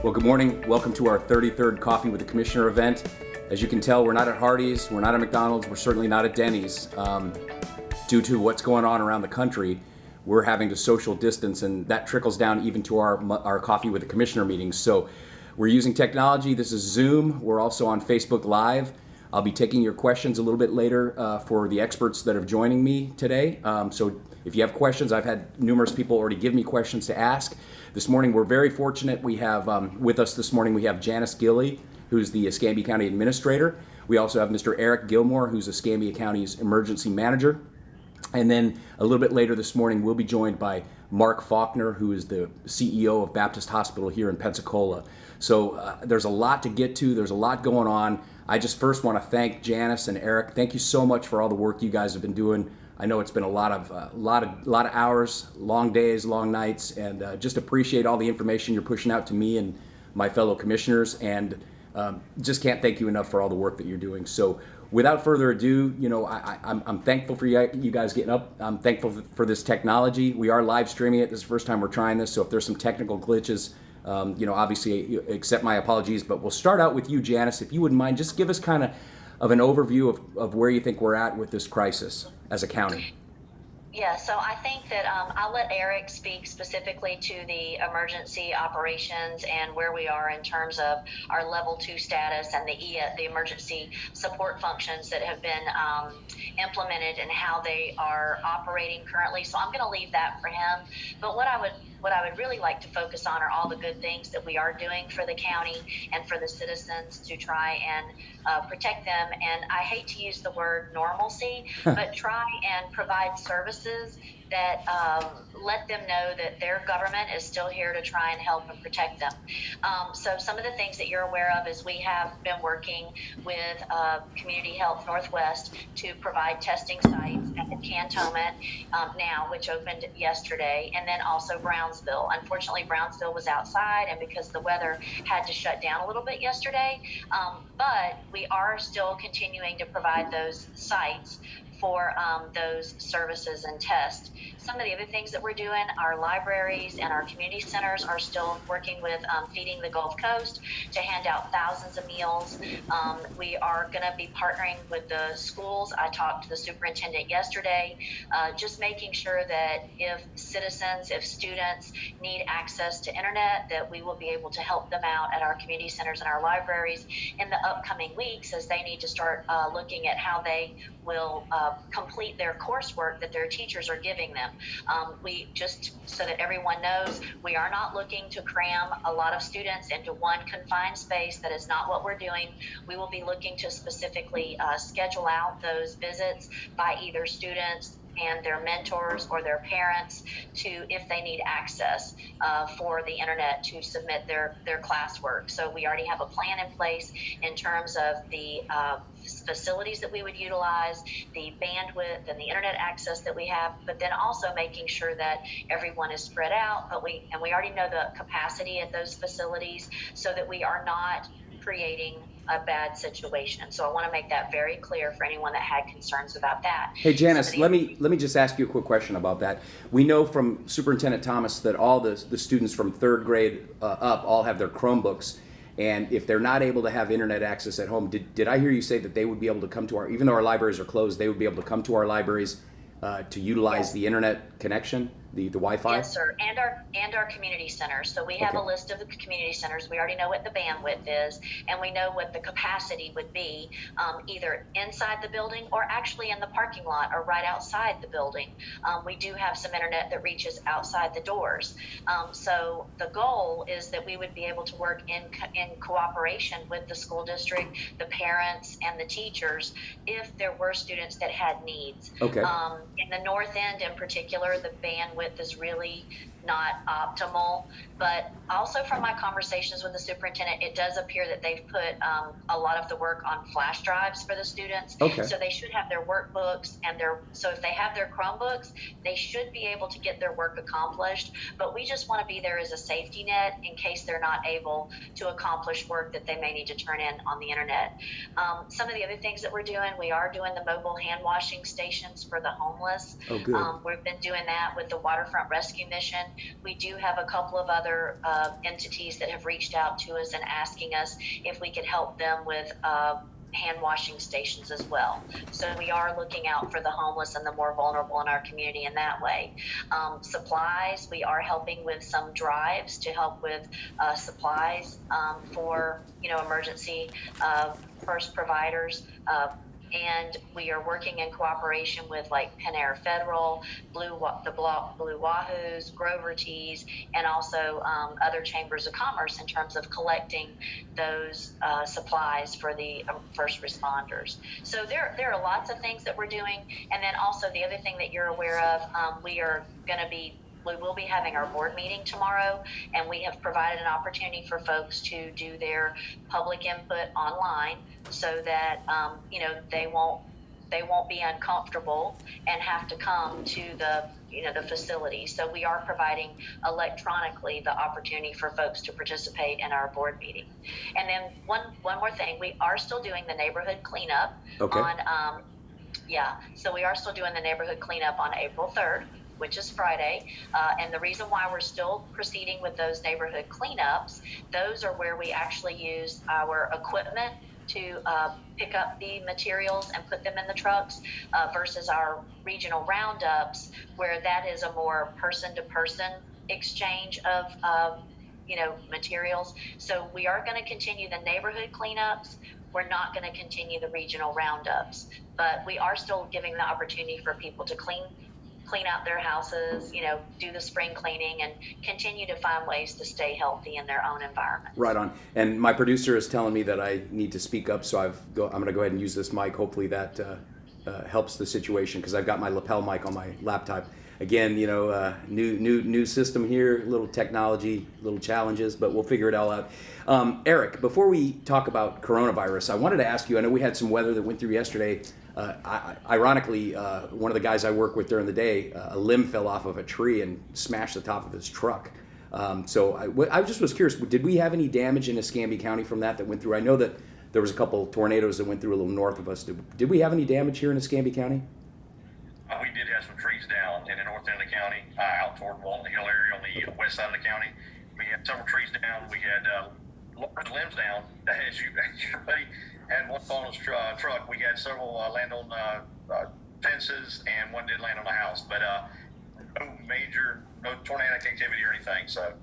Well, good morning. Welcome to our 33rd Coffee with the Commissioner event. As you can tell, we're not at Hardee's, we're not at McDonald's, we're certainly not at Denny's. Due to what's going on around the country, we're having to social distance, and that trickles down even to our Coffee with the Commissioner meetings. So we're using technology. This is Zoom. We're also on Facebook Live. I'll be taking your questions a little bit later for the experts that are joining me today. So if you have questions, I've had numerous people already give me questions to ask. This morning, we're very fortunate. We have with us this morning, we have Janice Gilley, who's the Escambia County Administrator. We also have Mr. Eric Gilmore, who's Escambia County's Emergency Manager. And then a little bit later this morning, we'll be joined by Mark Faulkner, who is the CEO of Baptist Hospital here in Pensacola. So there's a lot to get to. There's a lot going on. I just first want to thank Janice and Eric. Thank you so much for all the work you guys have been doing. I know it's been a lot of hours, long days, long nights, and just appreciate all the information you're pushing out to me and my fellow commissioners, and just can't thank you enough for all the work that you're doing. So without further ado, I'm thankful for you guys getting up. I'm thankful for this technology. We are live streaming it. This is the first time we're trying this, so if there's some technical glitches, obviously accept my apologies. But we'll start out with you, Janice, if you wouldn't mind. Just give us kind of an overview of where you think we're at with this crisis as a county. Yeah, so I think that I'll let Eric speak specifically to the emergency operations and where we are in terms of our level 2 status and the emergency support functions that have been implemented and how they are operating currently. So I'm going to leave that for him. But what I would really like to focus on are all the good things that we are doing for the county and for the citizens to try and protect them. And I hate to use the word normalcy, but try and provide services that let them know that their government is still here to try and help and protect them. So some of the things that you're aware of is we have been working with Community Health Northwest to provide testing sites at Cantonment now, which opened yesterday, and then also Brownsville. Unfortunately, Brownsville was outside, and because the weather had to shut down a little bit yesterday, but we are still continuing to provide those sites for those services and tests. Some of the other things that we're doing, our libraries and our community centers are still working with Feeding the Gulf Coast to hand out thousands of meals. We are going to be partnering with the schools. I talked to the superintendent yesterday, just making sure that if students need access to internet, that we will be able to help them out at our community centers and our libraries in the upcoming weeks as they need to start looking at how they will complete their coursework that their teachers are giving them. We just, so that everyone knows, we are not looking to cram a lot of students into one confined space. That is not what we're doing. We will be looking to specifically schedule out those visits by either students and their mentors or their parents to, if they need access for the internet to submit their classwork. So we already have a plan in place in terms of the facilities that we would utilize, the bandwidth and the internet access that we have, but then also making sure that everyone is spread out. But we already know the capacity at those facilities so that we are not creating a bad situation. So I want to make that very clear for anyone that had concerns about that. Hey, Janice, let me just ask you a quick question about that. We know from Superintendent Thomas that all the students from third grade up all have their Chromebooks, and if they're not able to have internet access at home, did I hear you say that they would be able to come to even though our libraries are closed, they would be able to come to our libraries to utilize the internet connection, the Wi-Fi? Yes, sir, and our community centers. So we have a list of the community centers. We already know what the bandwidth is, and we know what the capacity would be, either inside the building or actually in the parking lot or right outside the building. We do have some internet that reaches outside the doors. So the goal is that we would be able to work in cooperation with the school district, the parents, and the teachers if there were students that had needs. Okay. In the north end in particular, the bandwidth is really not optimal, but also from my conversations with the superintendent, it does appear that they've put a lot of the work on flash drives for the students. Okay. So they should have their workbooks so if they have their Chromebooks, they should be able to get their work accomplished, but we just want to be there as a safety net in case they're not able to accomplish work that they may need to turn in on the internet. Some of the other things that we're doing, we are doing the mobile hand washing stations for the homeless. Oh, good. We've been doing that with the Waterfront Rescue Mission. We do have a couple of other entities that have reached out to us and asking us if we could help them with hand washing stations as well. So we are looking out for the homeless and the more vulnerable in our community in that way. Supplies, we are helping with some drives to help with supplies for emergency first providers. And we are working in cooperation with like Panera Federal, Blue Wahoos, Grover Teas, and also other chambers of commerce in terms of collecting those supplies for the first responders. So there are lots of things that we're doing. And then also the other thing that you're aware of, we will be having our board meeting tomorrow, and we have provided an opportunity for folks to do their public input online so that they won't be uncomfortable and have to come to the facility. So we are providing electronically the opportunity for folks to participate in our board meeting. And then one more thing, we are still doing the neighborhood cleanup on so we are still doing the neighborhood cleanup on April 3rd, which is Friday. And the reason why we're still proceeding with those neighborhood cleanups, those are where we actually use our equipment to pick up the materials and put them in the trucks versus our regional roundups, where that is a more person-to-person exchange of materials. So we are going to continue the neighborhood cleanups. We're not going to continue the regional roundups, but we are still giving the opportunity for people to clean out their houses, do the spring cleaning, and continue to find ways to stay healthy in their own environment. Right on. And my producer is telling me that I need to speak up, so I'm going to go ahead and use this mic. Hopefully that helps the situation, because I've got my lapel mic on my laptop. Again, new system here, little technology, little challenges, but we'll figure it all out. Eric, before we talk about coronavirus, I wanted to ask you, I know we had some weather that went through yesterday. Ironically, one of the guys I work with during the day, a limb fell off of a tree and smashed the top of his truck. So I just was curious, did we have any damage in Escambia County from that went through? I know that there was a couple tornadoes that went through a little north of us. Did we have any damage here in Escambia County? We did have some trees down in the north end of the county, out toward Walton Hill area on the west side of the county. We had several trees down. We had large limbs down. As you buddy had one on his truck. We had several land on fences, and one did land on a house. But no tornadic activity or anything. So.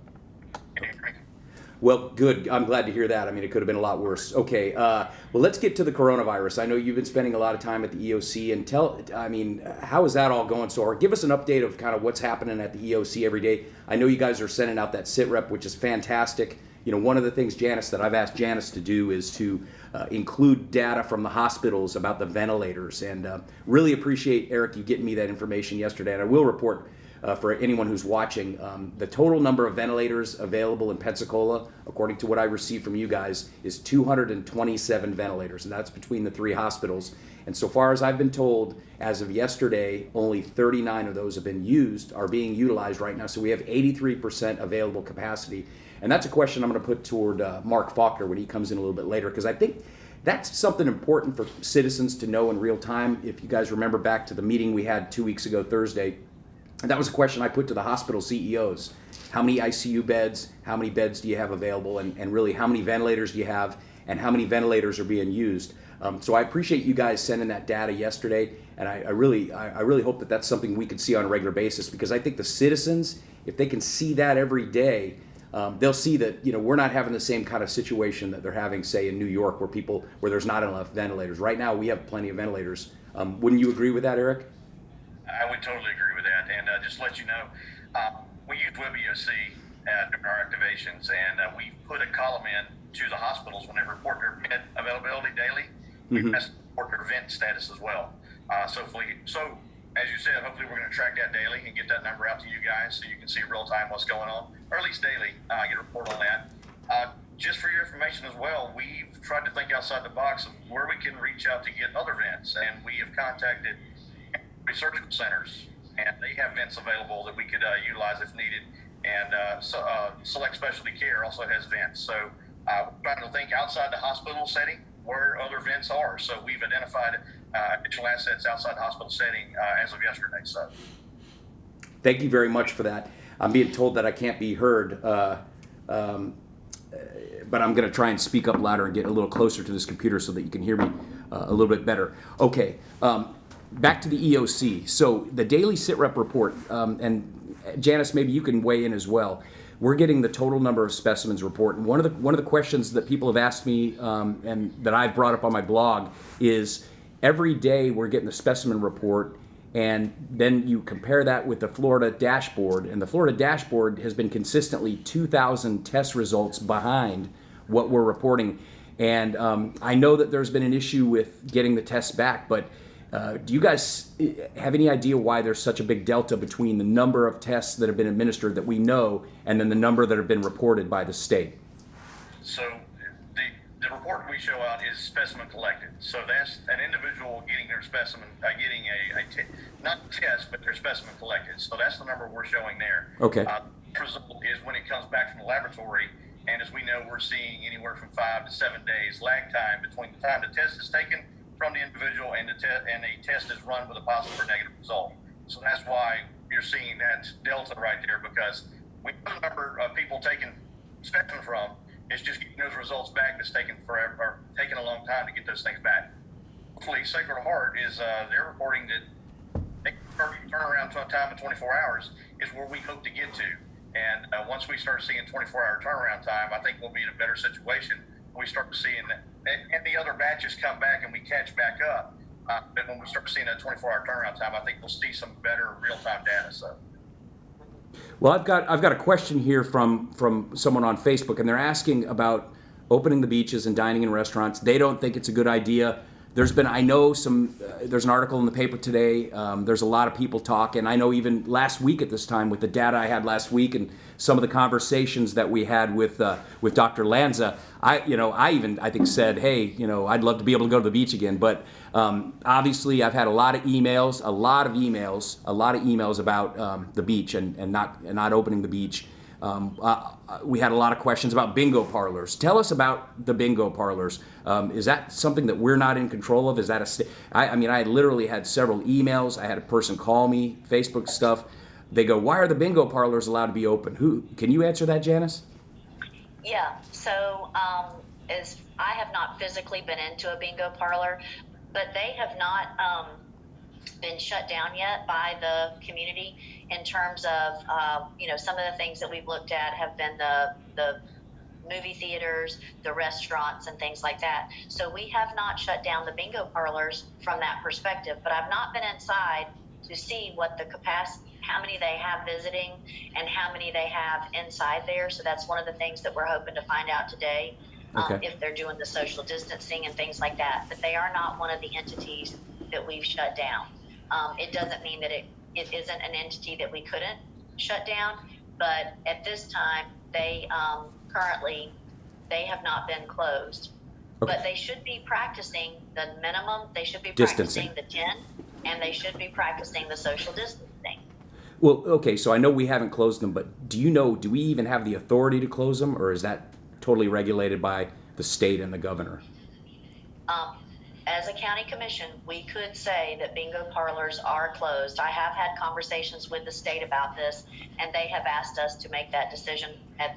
Well, good. I'm glad to hear that. I mean, it could have been a lot worse. Okay, well, let's get to the coronavirus. I know you've been spending a lot of time at the EOC, and how is that all going so far? Give us an update of kind of what's happening at the EOC every day. I know you guys are sending out that sit rep, which is fantastic. One of the things, Janice, that I've asked Janice to do is to include data from the hospitals about the ventilators, and really appreciate, Eric, you getting me that information yesterday, and I will report for anyone who's watching, the total number of ventilators available in Pensacola, according to what I received from you guys, is 227 ventilators, and that's between the three hospitals. And so far as I've been told, as of yesterday, only 39 of those are being utilized right now. So we have 83% available capacity. And that's a question I'm going to put toward Mark Faulkner when he comes in a little bit later, because I think that's something important for citizens to know in real time. If you guys remember back to the meeting we had 2 weeks ago Thursday, and that was a question I put to the hospital CEOs. How many ICU beds, how many beds do you have available, and really how many ventilators do you have, and how many ventilators are being used? So I appreciate you guys sending that data yesterday, and I really hope that that's something we could see on a regular basis, because I think the citizens, if they can see that every day, they'll see that we're not having the same kind of situation that they're having, say, in New York, where there's not enough ventilators. Right now, we have plenty of ventilators. Wouldn't you agree with that, Eric? I would totally agree with that. And just to let you know, we use WebEOC during our activations, and we put a column in to the hospitals when they report their bed availability daily. We report their vent status as well. So as you said, hopefully we're going to track that daily and get that number out to you guys so you can see real time what's going on, or at least daily, get a report on that. Just for your information as well, we've tried to think outside the box of where we can reach out to get other vents, and we have contacted surgical centers, and they have vents available that we could utilize if needed, and Select Specialty Care also has vents. So we're trying to think outside the hospital setting where other vents are. So we've identified additional assets outside the hospital setting as of yesterday. So Thank you very much for that. I'm being told that I can't be heard, but I'm going to try and speak up louder and get a little closer to this computer so that you can hear me a little bit better. Okay, back to the EOC. So the daily SITREP report, and Janice, maybe you can weigh in as well. We're getting the total number of specimens report, and one of the questions that people have asked me and that I've brought up on my blog is every day we're getting the specimen report. And then you compare that with the Florida dashboard, and the Florida dashboard has been consistently 2,000 test results behind what we're reporting. And I know that there's been an issue with getting the tests back, but do you guys have any idea why there's such a big delta between the number of tests that have been administered that we know and then the number that have been reported by the state? So the report we show out is specimen collected. So that's an individual getting their specimen, getting not test, but their specimen collected. So that's the number we're showing there. Okay. The result is when it comes back from the laboratory, and as we know, we're seeing anywhere from 5 to 7 days lag time between the time the test is taken from the individual and the test is run with a positive or negative result. So that's why you're seeing that delta right there, because we know the number of people taking specimen from. It's just getting those results back that's taken forever, or taking a long time to get those things back. Hopefully, Sacred Heart is they're reporting that turnaround time of 24 hours is where we hope to get to. And once we start seeing 24-hour turnaround time, I think we'll be in a better situation. We start seeing that, and the other batches come back and we catch back up. But when we start seeing that 24-hour turnaround time, I think we'll see some better real-time data. So. Well, I've got a question here from someone on Facebook, and they're asking about opening the beaches and dining in restaurants. They don't think it's a good idea. There's been, I know there's an article in the paper today. There's a lot of people talking. I know even last week at this time, with the data I had last week and some of the conversations that we had with Dr. Lanza, I think said, hey, I'd love to be able to go to the beach again. But obviously, I've had a lot of emails about the beach and not opening the beach. We had a lot of questions about bingo parlors. Tell us about the bingo parlors. Is that something that we're not in control of? Is that I literally had several emails. I had a person call me, Facebook stuff. They go, why are the bingo parlors allowed to be open? Can you answer that, Janice? Yeah, so as I have not physically been into a bingo parlor, but they have not been shut down yet by the community in terms of, some of the things that we've looked at have been the movie theaters, the restaurants, and things like that. So we have not shut down the bingo parlors from that perspective, but I've not been inside to see what the capacity, how many they have visiting and how many they have inside there. So that's one of the things that we're hoping to find out today, if they're doing the social distancing and things like that. But they are not one of the entities that we've shut down. It doesn't mean that it isn't an entity that we couldn't shut down, but at this time, they currently, they have not been closed. Okay. But they should be practicing the minimum, they should be practicing the 10, and they should be practicing the social distancing. Well, okay, so I know we haven't closed them, but do we even have the authority to close them, or is that totally regulated by the state and the governor? As a county commission, we could say that bingo parlors are closed. I have had conversations with the state about this, and they have asked us to make that decision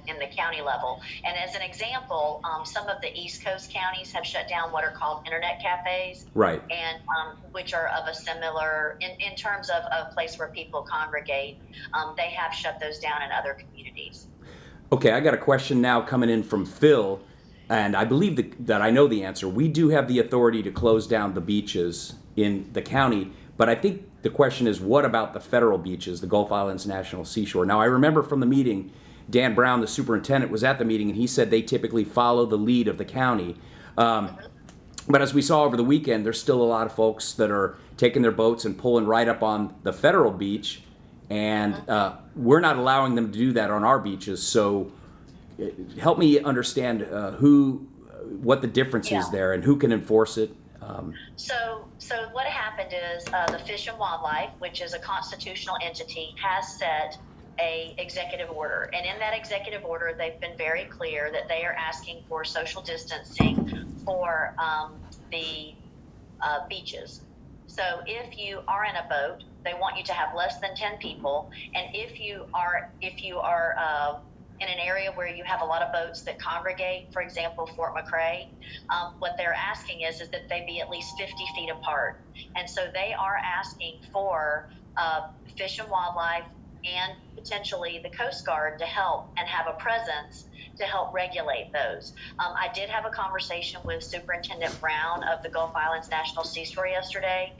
in the county level. And as an example, some of the East Coast counties have shut down what are called internet cafes, right? And which are of a similar, in terms of a place where people congregate. They have shut those down in other communities. Okay, I got a question now coming in from Phil. And I believe that I know the answer. We do have the authority to close down the beaches in the county, but I think the question is, what about the federal beaches, the Gulf Islands National Seashore? Now, I remember from the meeting, Dan Brown, the superintendent, was at the meeting, and he said they typically follow the lead of the county. But as we saw over the weekend, there's still a lot of folks that are taking their boats and pulling right up on the federal beach, and we're not allowing them to do that on our beaches. So help me understand what the difference is there and who can enforce it. So what happened is the Fish and Wildlife, which is a constitutional entity, has set a executive order. And in that executive order, they've been very clear that they are asking for social distancing for the beaches. So if you are in a boat they want you to have less than 10 people. And if you are in an area where you have a lot of boats that congregate, for example, Fort McRae, what they're asking is that they be at least 50 feet apart. And so they are asking for Fish and Wildlife and potentially the Coast Guard to help and have a presence to help regulate those. I did have a conversation with Superintendent Brown of the Gulf Islands National Seastore yesterday,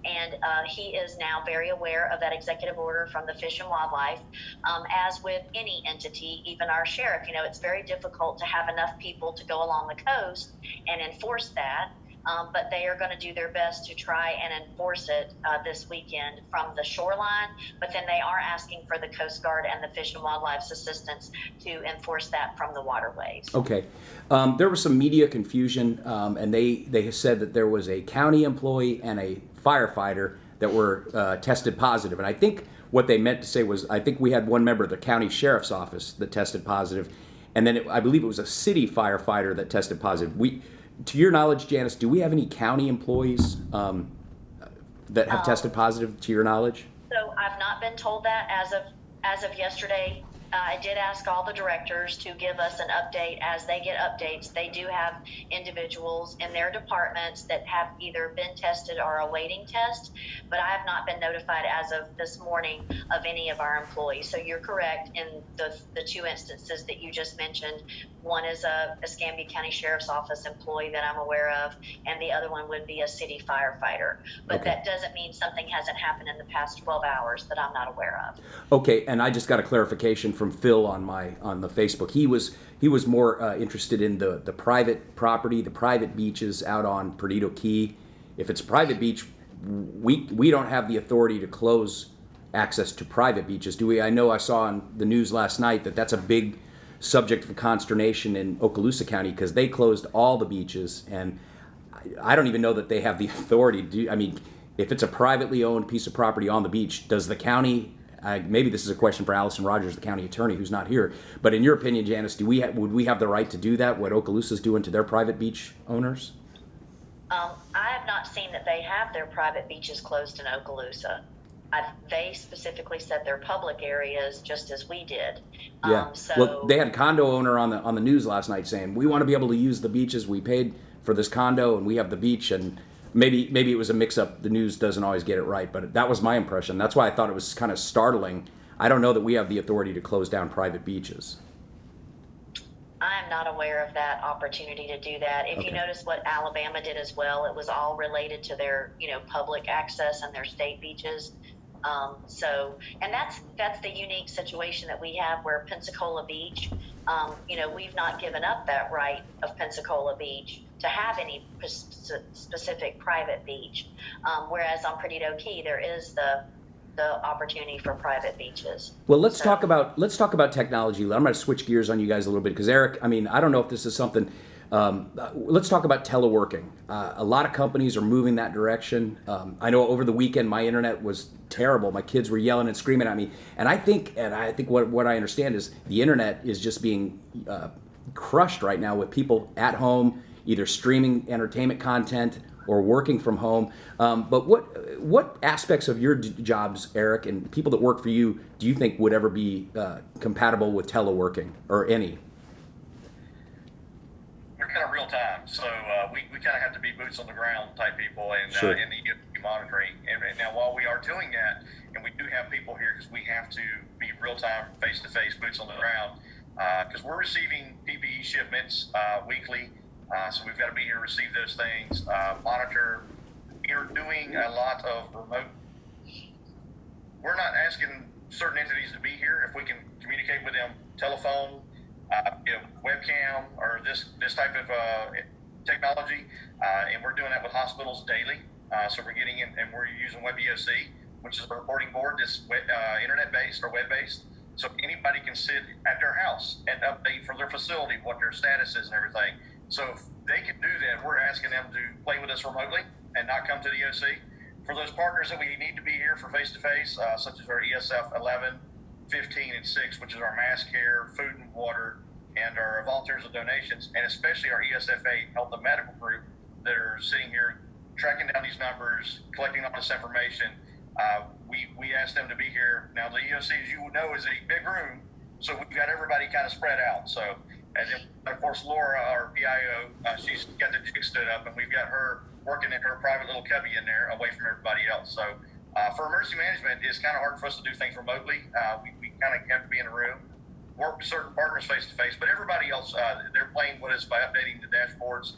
and he is now very aware of that executive order from the Fish and Wildlife. As with any entity, even our sheriff, it's very difficult to have enough people to go along the coast and enforce that. But they are going to do their best to try and enforce it this weekend from the shoreline. But then they are asking for the Coast Guard and the Fish and Wildlife's assistance to enforce that from the waterways. Okay. There was some media confusion, and they said that there was a county employee and a firefighter that were tested positive. And I think what they meant to say was, I think we had one member of the county sheriff's office that tested positive, and then I believe it was a city firefighter that tested positive. To your knowledge, Janice, do we have any county employees that have tested positive, to your knowledge? So I've not been told that as of yesterday. I did ask all the directors to give us an update as they get updates. They do have individuals in their departments that have either been tested or are awaiting test, but I have not been notified as of this morning of any of our employees. So you're correct in the two instances that you just mentioned. One is a Escambia County Sheriff's Office employee that I'm aware of, and the other one would be a city firefighter. But That doesn't mean something hasn't happened in the past 12 hours that I'm not aware of. Okay, and I just got a clarification from Phil on the Facebook. He was more interested in the private property, the private beaches out on Perdido Key. If it's a private beach, we don't have the authority to close access to private beaches, do we? I know I saw on the news last night that that's a big subject of consternation in Okaloosa County because they closed all the beaches, and I don't even know that they have the authority. If it's a privately owned piece of property on the beach, does the county? Maybe this is a question for Allison Rogers, the county attorney, who's not here. But in your opinion, Janice, would we have the right to do that? What Okaloosa's doing to their private beach owners? I have not seen that they have their private beaches closed in Okaloosa. They specifically said their public areas, just as we did. Yeah. Well, they had a condo owner on the news last night saying, we want to be able to use the beaches. We paid for this condo, and we have the beach. And maybe it was a mix-up. The news doesn't always get it right, but that was my impression. That's why I thought it was kind of startling. I don't know that we have the authority to close down private beaches. I'm not aware of that opportunity to do that. If you notice what Alabama did as well, it was all related to their, public access and their state beaches. And that's the unique situation that we have where Pensacola Beach, we've not given up that right of Pensacola Beach to have any specific private beach. Whereas on Perdido Key, there is the opportunity for private beaches. Well, let's talk about technology. I'm going to switch gears on you guys a little bit because Eric, I don't know if this is something. Let's talk about teleworking. A lot of companies are moving that direction. I know over the weekend my internet was terrible. My kids were yelling and screaming at me, and I think what I understand is the internet is just being crushed right now with people at home, either streaming entertainment content or working from home. But what aspects of your jobs, Eric, and people that work for you, do you think would ever be compatible with teleworking or any? We're kind of real time, so we kind of have to be boots on the ground type people and Sure. in the monitoring. And now while we are doing that, and we do have people here because we have to be real time, face to face, boots on the ground, because we're receiving PPE shipments weekly. So we've got to be here to receive those things, monitor. We're doing a lot of remote. We're not asking certain entities to be here if we can communicate with them, telephone, webcam, or this type of technology, and we're doing that with hospitals daily. So we're getting in, and we're using WebEOC, which is a reporting board that's internet-based or web-based. So anybody can sit at their house and update for their facility what their status is and everything. So if they can do that, we're asking them to play with us remotely and not come to the OC. For those partners that we need to be here for face-to-face, such as our ESF 11, 15, and 6, which is our mass care, food and water, and our volunteers and donations, and especially our ESF 8 health and medical group that are sitting here tracking down these numbers, collecting all this information. we asked them to be here. Now the EOC, as you know, is a big room, so we've got everybody kind of spread out. So, and then of course Laura, our PIO, she's got the jig stood up, and we've got her working in her private little cubby in there, away from everybody else. So, for emergency management, it's kind of hard for us to do things remotely. We kind of have to be in a room, work with certain partners face to face, but everybody else, they're playing with us by updating the dashboards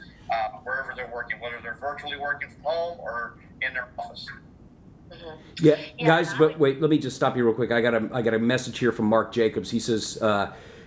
wherever they're working, whether they're virtually working from home or in their office. Mhm. Yeah, Yeah, guys, but wait, let me just stop you real quick. I got a message here from Mark Jacobs. He says,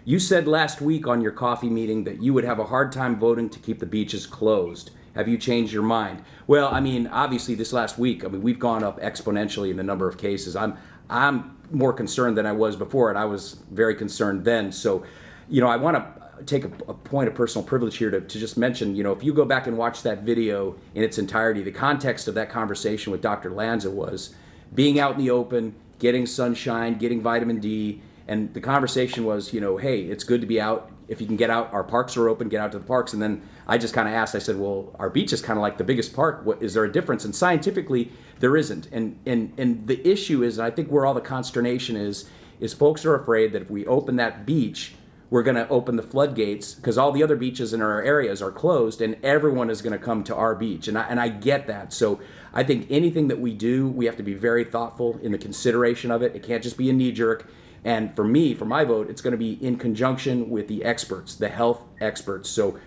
you said last week on your coffee meeting that you would have a hard time voting to keep the beaches closed. Have you changed your mind? Well, I mean, obviously this last week, I mean, we've gone up exponentially in the number of cases. I'm more concerned than I was before, and I was very concerned then. So, you know, I want to take a point of personal privilege here to just mention, you know, if you go back and watch that video in its entirety, the context of that conversation with Dr. Lanza was being out in the open, getting sunshine, getting vitamin D, and the conversation was, you know, hey, it's good to be out. If you can get out, our parks are open, get out to the parks. And then I just kind of asked, I said, well, our beach is kind of like the biggest park. What, is there a difference? And scientifically, there isn't. And the issue is, and I think where all the consternation is folks are afraid that if we open that beach, we're going to open the floodgates because all the other beaches in our areas are closed and everyone is going to come to our beach. And I get that. So I think anything that we do, we have to be very thoughtful in the consideration of it. It can't just be a knee jerk. And for me, for my vote, it's going to be in conjunction with the experts, the health experts. So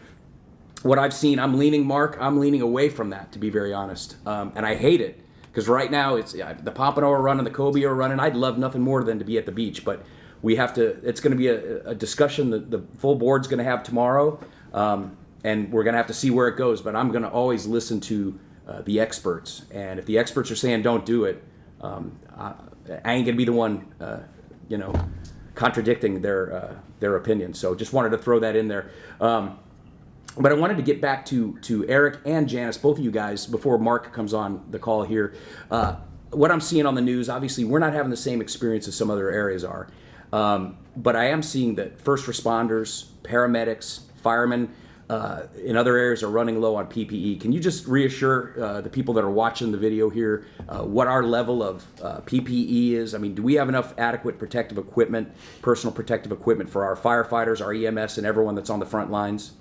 what I've seen, I'm leaning away from that, to be very honest. And I hate it because right now it's the Pompano are running, the Kobe are running. I'd love nothing more than to be at the beach, but we have to, it's going to be a discussion that the full board's going to have tomorrow. And we're going to have to see where it goes, but I'm going to always listen to the experts. And if the experts are saying don't do it, I ain't going to be the one, contradicting their opinion. So just wanted to throw that in there. But I wanted to get back to Eric and Janice, both of you guys, before Mark comes on the call here. What I'm seeing on the news, obviously, we're not having the same experience as some other areas are. But I am seeing that first responders, paramedics, firemen in other areas are running low on PPE. Can you just reassure the people that are watching the video here what our level of PPE is? I mean, do we have enough adequate protective equipment, personal protective equipment for our firefighters, our EMS, and everyone that's on the front lines?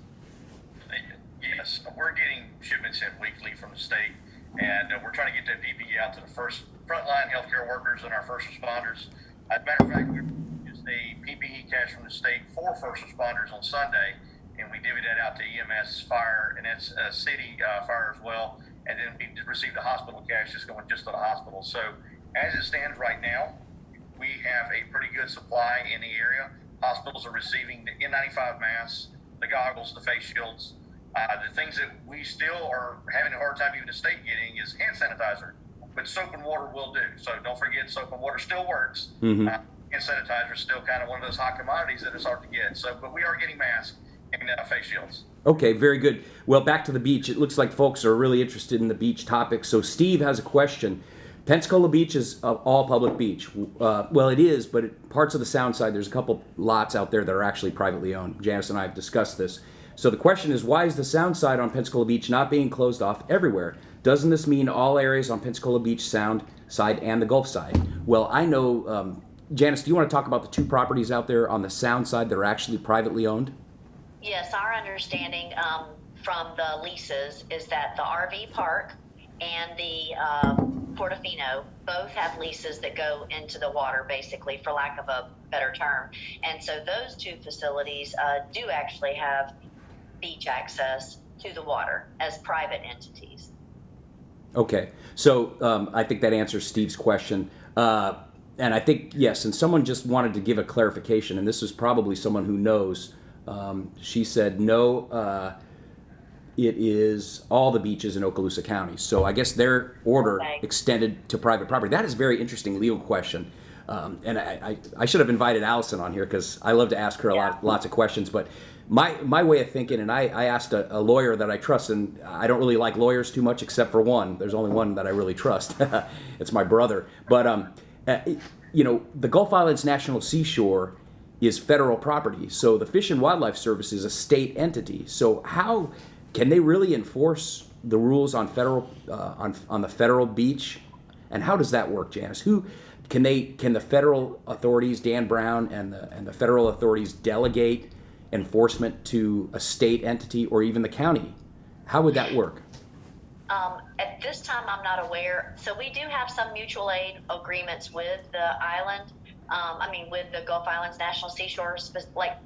Yes, we're getting shipments in weekly from the state, and we're trying to get that PPE out to the frontline healthcare workers and our first responders. As a matter of fact, we used a PPE cache from the state for first responders on Sunday, and we divvied that out to EMS, fire, and it's city fire as well. And then we received a hospital cache just going just to the hospital. So as it stands right now, we have a pretty good supply in the area. Hospitals are receiving the N95 masks, the goggles, the face shields. The things that we still are having a hard time even the state getting is hand sanitizer, but soap and water will do. So don't forget, soap and water still works. Mm-hmm. Hand sanitizer is still kind of one of those hot commodities that it's hard to get. So, but we are getting masks and face shields. Okay, very good. Well, back to the beach. It looks like folks are really interested in the beach topic. So Steve has a question. Pensacola Beach is all public beach. Well, it is, but parts of the Sound side, there's a couple lots out there that are actually privately owned. Janice and I have discussed this. So the question is, why is the Sound side on Pensacola Beach not being closed off everywhere? Doesn't this mean all areas on Pensacola Beach Sound side and the Gulf side? Well, I know, Janice, do you want to talk about the two properties out there on the Sound side that are actually privately owned? Yes, our understanding from the leases is that the RV park and the Portofino both have leases that go into the water, basically, for lack of a better term. And so those two facilities do actually have beach access to the water as private entities. Okay, so I think that answers Steve's question. And I think, yes, and someone just wanted to give a clarification, and this is probably someone who knows. She said, no, it is all the beaches in Okaloosa County. So I guess their order extended to private property. That is a very interesting legal question. And I should have invited Allison on here because I love to ask her lots of questions. But my way of thinking, and I asked a lawyer that I trust, and I don't really like lawyers too much except for one. There's only one that I really trust. It's my brother. But, the Gulf Islands National Seashore is federal property. So the Fish and Wildlife Service is a state entity. So how can they really enforce the rules on federal on the federal beach? And how does that work, Janice? Who can the federal authorities, Dan Brown and the federal authorities, delegate enforcement to a state entity or even the county? How would that work? At this time, I'm not aware. So we do have some mutual aid agreements with the island. With the Gulf Islands National Seashore, like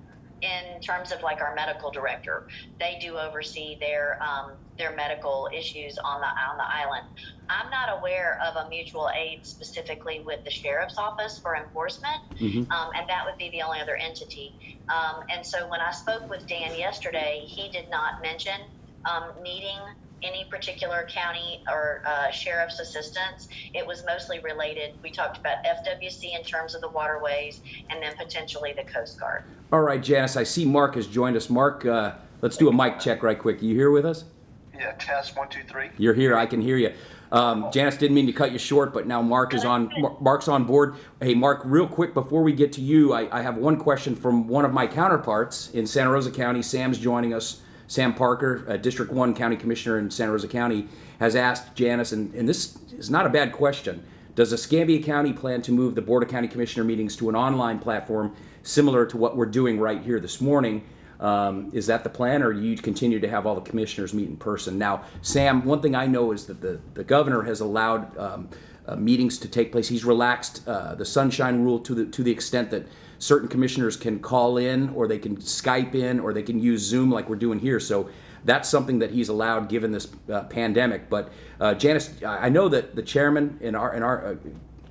in terms of like our medical director, they do oversee their medical issues on the island. I'm not aware of a mutual aid specifically with the sheriff's office for enforcement, and that would be the only other entity. And so when I spoke with Dan yesterday, he did not mention needing any particular county or sheriff's assistance. It was mostly related. We talked about FWC in terms of the waterways, and then potentially the Coast Guard. All right, Janice, I see Mark has joined us. Mark, let's do a mic check right quick. You here with us? Yeah, test 1, 2, 3. You're here. I can hear you. Janice, didn't mean to cut you short, but now Mark's on board. Hey, Mark, real quick before we get to you, I have one question from one of my counterparts in Santa Rosa County. Sam's joining us. Sam Parker, District 1 County Commissioner in Santa Rosa County, has asked Janice, and this is not a bad question, does Escambia County plan to move the Board of County Commissioner meetings to an online platform similar to what we're doing right here this morning? Is that the plan, or do you continue to have all the commissioners meet in person? Now, Sam, one thing I know is that the governor has allowed meetings to take place. He's relaxed the sunshine rule to the extent that certain commissioners can call in, or they can Skype in, or they can use Zoom like we're doing here. So that's something that he's allowed given this pandemic. But Janice, I know that the chairman in our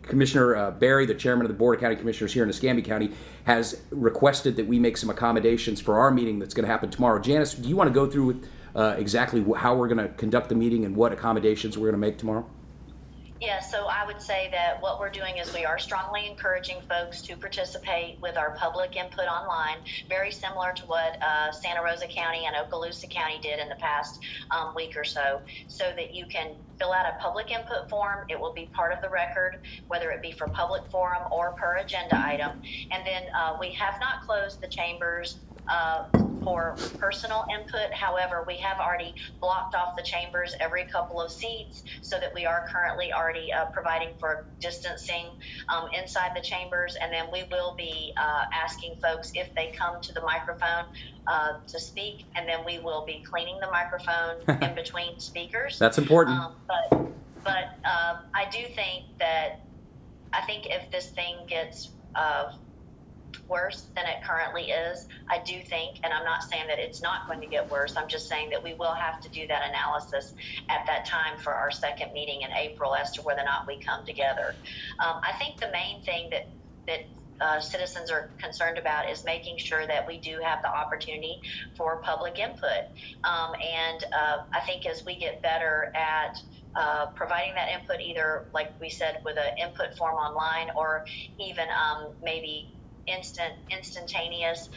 Commissioner Barry, the chairman of the Board of County Commissioners here in Escambia County, has requested that we make some accommodations for our meeting that's going to happen tomorrow. Janice, do you want to go through with exactly how we're going to conduct the meeting and what accommodations we're going to make tomorrow? Yeah, so I would say that what we're doing is we are strongly encouraging folks to participate with our public input online, very similar to what Santa Rosa County and Okaloosa County did in the past week or so that you can fill out a public input form. It will be part of the record, whether it be for public forum or per agenda item. And then we have not closed the chambers for personal input. However, we have already blocked off the chambers every couple of seats so that we are currently already providing for distancing inside the chambers. And then we will be asking folks if they come to the microphone to speak, and then we will be cleaning the microphone in between speakers. That's important. But I do think that if this thing gets worse than it currently is, I do think, and I'm not saying that it's not going to get worse, I'm just saying that we will have to do that analysis at that time for our second meeting in April as to whether or not we come together. I think the main thing that citizens are concerned about is making sure that we do have the opportunity for public input. And I think as we get better at providing that input, either like we said with an input form online, or even maybe instantaneous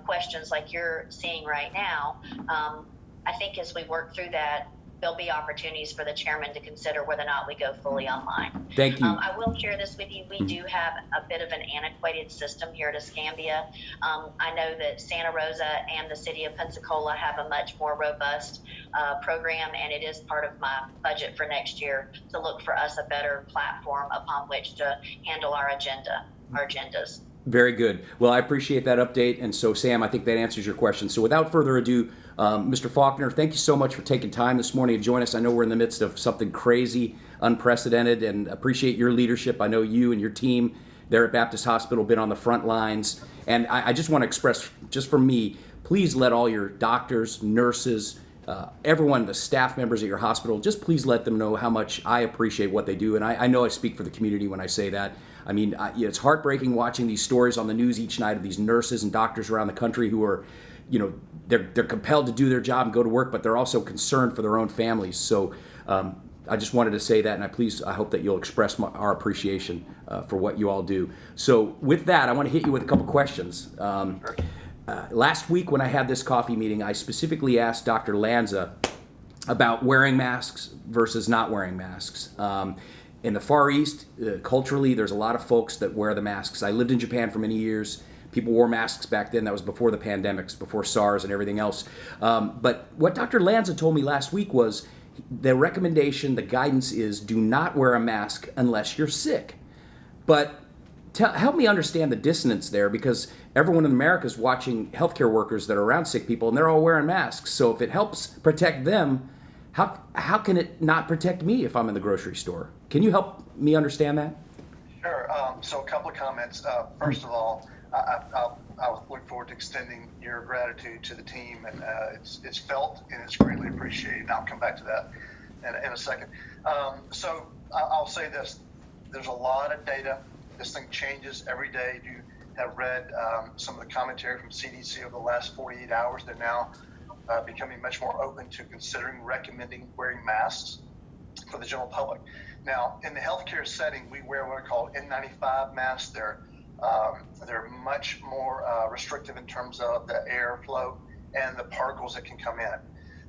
questions like you're seeing right now, I think as we work through that, there'll be opportunities for the chairman to consider whether or not we go fully online. Thank you. I will share this with you. We do have a bit of an antiquated system here at Escambia. I know that Santa Rosa and the city of Pensacola have a much more robust program, and it is part of my budget for next year to look for us a better platform upon which to handle our agendas. Very good. Well, I appreciate that update. And so, Sam, I think that answers your question. So without further ado, Mr. Faulkner, thank you so much for taking time this morning to join us. I know we're in the midst of something crazy, unprecedented, and appreciate your leadership. I know you and your team there at Baptist Hospital been on the front lines. And I just want to express, just from me, please let all your doctors, nurses, everyone, the staff members at your hospital, just please let them know how much I appreciate what they do. And I know I speak for the community when I say that. I mean, it's heartbreaking watching these stories on the news each night of these nurses and doctors around the country who are, they're compelled to do their job and go to work, but they're also concerned for their own families. So I just wanted to say that, and I hope that you'll express our appreciation for what you all do. So with that, I want to hit you with a couple questions. Last week when I had this coffee meeting, I specifically asked Dr. Lanza about wearing masks versus not wearing masks. In the Far East, culturally, there's a lot of folks that wear the masks. I lived in Japan for many years. People wore masks back then. That was before the pandemics, before SARS and everything else. But what Dr. Lanza told me last week was the recommendation, the guidance is do not wear a mask unless you're sick. But help me understand the dissonance there, because everyone in America is watching healthcare workers that are around sick people, and they're all wearing masks. So if it helps protect them, how can it not protect me if I'm in the grocery store? Can you help me understand that? Sure. So a couple of comments. First of all, I look forward to extending your gratitude to the team, and it's felt and it's greatly appreciated. I'll come back to that in a second. So I'll say this: there's a lot of data. This thing changes every day. If you have read some of the commentary from CDC over the last 48 hours, they're now becoming much more open to recommending wearing masks for the general public. Now, in the healthcare setting, we wear what are called N95 masks. They're much more restrictive in terms of the airflow and the particles that can come in.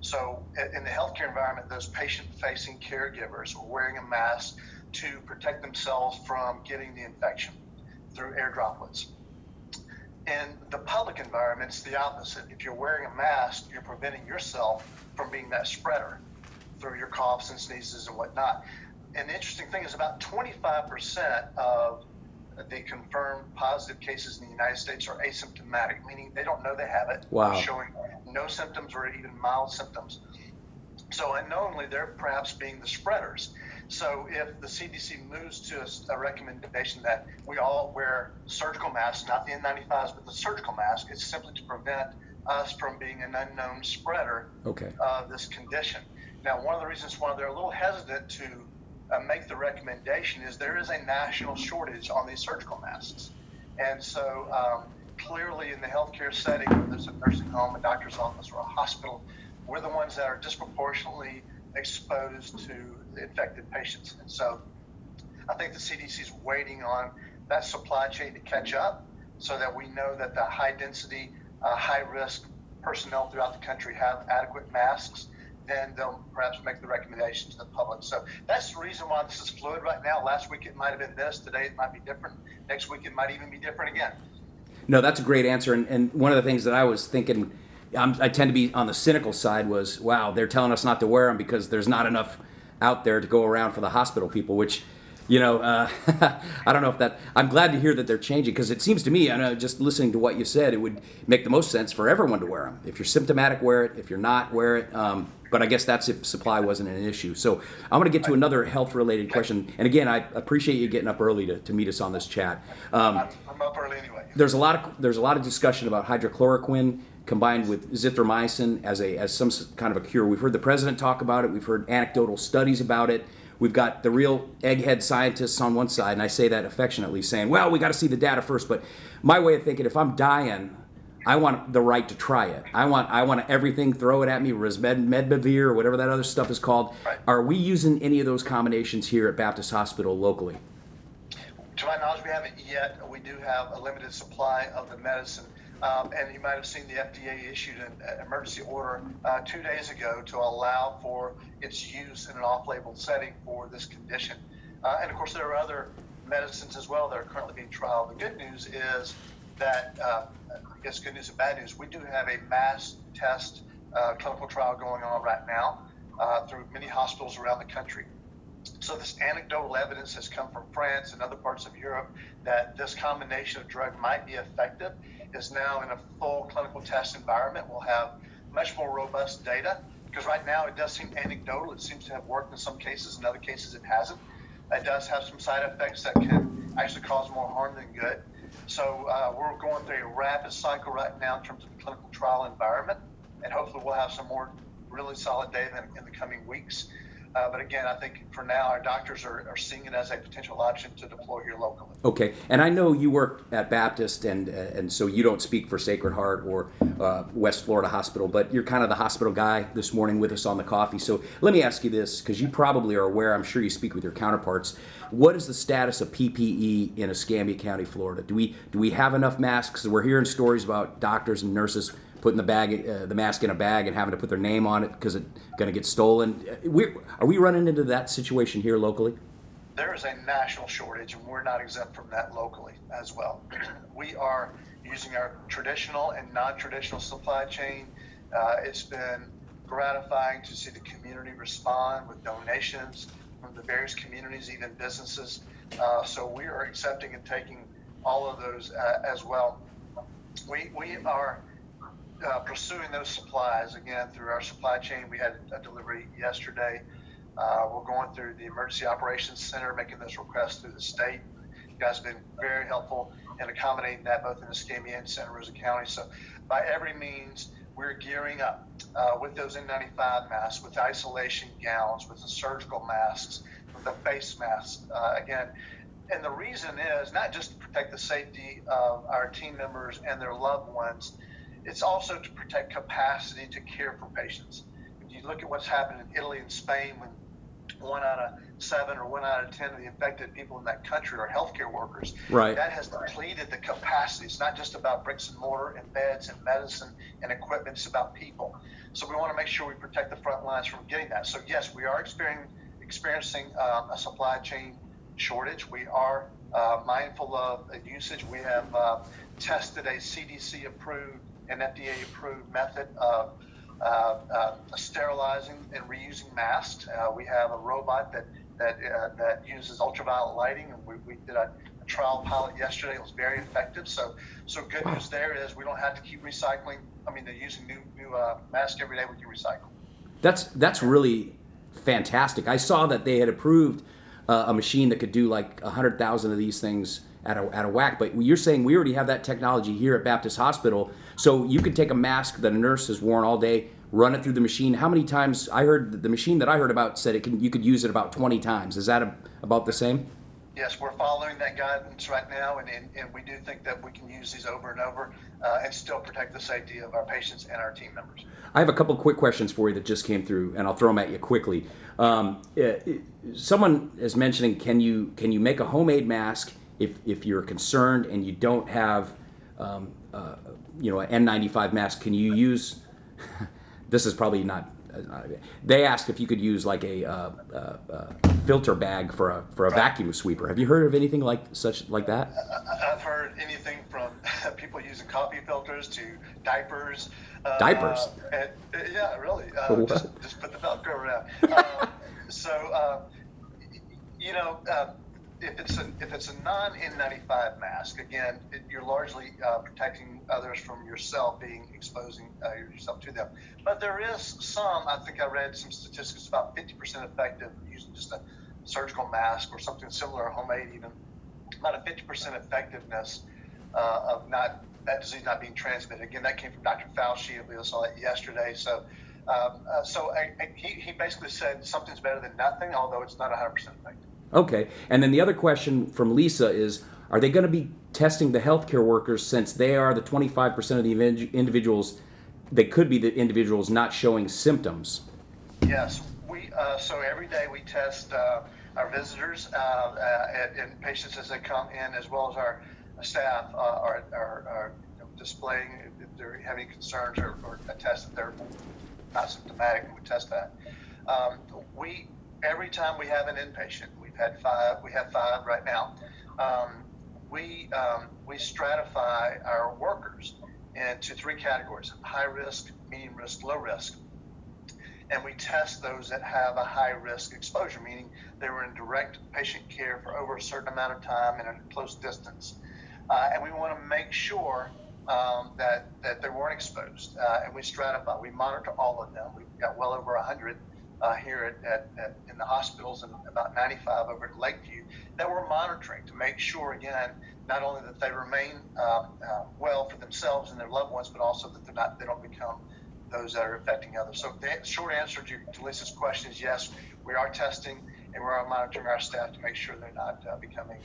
So in the healthcare environment, those patient-facing caregivers are wearing a mask to protect themselves from getting the infection through air droplets. In the public environment, it's the opposite. If you're wearing a mask, you're preventing yourself from being that spreader through your coughs and sneezes and whatnot. And the interesting thing is about 25% of the confirmed positive cases in the United States are asymptomatic, meaning they don't know they have it. Wow. Showing no symptoms or even mild symptoms. So unknowingly, they're perhaps being the spreaders. So if the CDC moves to a recommendation that we all wear surgical masks, not the N95s, but the surgical mask, it's simply to prevent us from being an unknown spreader of this condition. Now, one of the reasons why they're a little hesitant to make the recommendation is there is a national shortage on these surgical masks. And so clearly in the healthcare setting, whether there's a nursing home, a doctor's office, or a hospital, we're the ones that are disproportionately exposed to infected patients. And so I think the CDC is waiting on that supply chain to catch up so that we know that the high density, high risk personnel throughout the country have adequate masks. Then they'll perhaps make the recommendation to the public. So that's the reason why this is fluid right now. Last week it might have been this, today it might be different, next week it might even be different again. No, that's a great answer. And one of the things that I was thinking, I tend to be on the cynical side, was, wow, they're telling us not to wear them because there's not enough out there to go around for the hospital people, which, I don't know if that, I'm glad to hear that they're changing, because it seems to me, I know, just listening to what you said, it would make the most sense for everyone to wear them. If you're symptomatic, wear it. If you're not, wear it. But I guess that's if supply wasn't an issue. So I'm going to get to another health-related question. And again, I appreciate you getting up early to meet us on this chat. I'm up early anyway. There's a lot of discussion about hydrochloroquine combined with zithromycin as some kind of a cure. We've heard the president talk about it. We've heard anecdotal studies about it. We've got the real egghead scientists on one side, and I say that affectionately, saying, well, we got to see the data first. But my way of thinking, if I'm dying, I want the right to try it. I want everything, throw it at me, Remdesivir or whatever that other stuff is called. Right. Are we using any of those combinations here at Baptist Hospital locally? To my knowledge, we haven't yet. We do have a limited supply of the medicine. And you might have seen the FDA issued an emergency order 2 days ago to allow for its use in an off-label setting for this condition. And of course, there are other medicines as well that are currently being trialed. The good news is that, I guess good news and bad news, we do have a mass test clinical trial going on right now through many hospitals around the country. So this anecdotal evidence has come from France and other parts of Europe that this combination of drug might be effective, is now in a full clinical test environment. We'll have much more robust data, because right now it does seem anecdotal. It seems to have worked in some cases, in other cases it hasn't. It does have some side effects that can actually cause more harm than good. So we're going through a rapid cycle right now in terms of the clinical trial environment, and hopefully we'll have some more really solid data in the coming weeks. But again, I think for now, our doctors are seeing it as a potential option to deploy here locally. Okay, and I know you work at Baptist, and so you don't speak for Sacred Heart or West Florida Hospital, but you're kind of the hospital guy this morning with us on the coffee. So let me ask you this, because you probably are aware, I'm sure you speak with your counterparts. What is the status of PPE in Escambia County, Florida? Do we have enough masks? We're hearing stories about doctors and nurses putting the mask in a bag and having to put their name on it because it's going to get stolen. Are we running into that situation here locally? There is a national shortage, and we're not exempt from that locally as well. We are using our traditional and non-traditional supply chain. It's been gratifying to see the community respond with donations from the various communities, even businesses. So we are accepting and taking all of those as well. We are pursuing those supplies again through our supply chain. We had a delivery yesterday. We're going through the Emergency Operations Center, making those requests through the state. You guys have been very helpful in accommodating that both in Escambia and Santa Rosa County. So by every means, we're gearing up with those N95 masks, with the isolation gowns, with the surgical masks, with the face masks. Again, and the reason is not just to protect the safety of our team members and their loved ones, it's also to protect capacity to care for patients. If you look at what's happened in Italy and Spain, when 1 out of 7 or 1 out of 10 of the infected people in that country are healthcare workers. Right. That has depleted the capacity. It's not just about bricks and mortar and beds and medicine and equipment. It's about people. So we want to make sure we protect the front lines from getting that. So yes, we are experiencing a supply chain shortage. We are mindful of the usage. We have tested a CDC approved and FDA approved method of sterilizing and reusing masks. We have a robot that uses ultraviolet lighting, and we did a trial pilot yesterday. It was very effective. So good news there is we don't have to keep recycling. I mean, they're using new masks every day. We can recycle. That's really fantastic. I saw that they had approved a machine that could do like 100,000 of these things at a whack. But you're saying we already have that technology here at Baptist Hospital, so you could take a mask that a nurse has worn all day, run it through the machine. How many times? I heard the machine that I heard about said you could use it about 20 times. Is that about the same? Yes, we're following that guidance right now, and we do think that we can use these over and over and still protect the safety of our patients and our team members. I have a couple quick questions for you that just came through, and I'll throw them at you quickly. Someone is mentioning, can you make a homemade mask if you're concerned and you don't have an N95 mask? Can you use? This is probably not. They asked if you could use like a filter bag for a vacuum sweeper. Have you heard of anything like that? I've heard anything from people using coffee filters to diapers. Diapers? Yeah, really. Just put the Velcro around. If it's a non-N95 mask, again, you're largely protecting others from yourself, exposing yourself to them. But there is some, I think I read some statistics about 50% effective using just a surgical mask or something similar, homemade even, about a 50% effectiveness of that disease not being transmitted. Again, that came from Dr. Fauci. I saw that yesterday. So he basically said something's better than nothing, although it's not 100% effective. Okay, and then the other question from Lisa is, are they going to be testing the healthcare workers, since they are the 25% of the individuals, they could be the individuals not showing symptoms? Yes, so every day we test our visitors and patients as they come in, as well as our staff are displaying if they're having concerns or a test that they're not symptomatic, we test that. Every time we have an inpatient, we have 5 right now. We stratify our workers into 3 categories: high risk, medium risk, low risk. And we test those that have a high risk exposure, meaning they were in direct patient care for over a certain amount of time and at a close distance. And we want to make sure that they weren't exposed. And we stratify. We monitor all of them. We've got well over 100 here in the hospitals, and about 95 over at Lakeview, that we're monitoring to make sure, again, not only that they remain well for themselves and their loved ones, but also that they don't become those that are affecting others. So the short answer to Lisa's question is yes, we are testing and we are monitoring our staff to make sure they're not becoming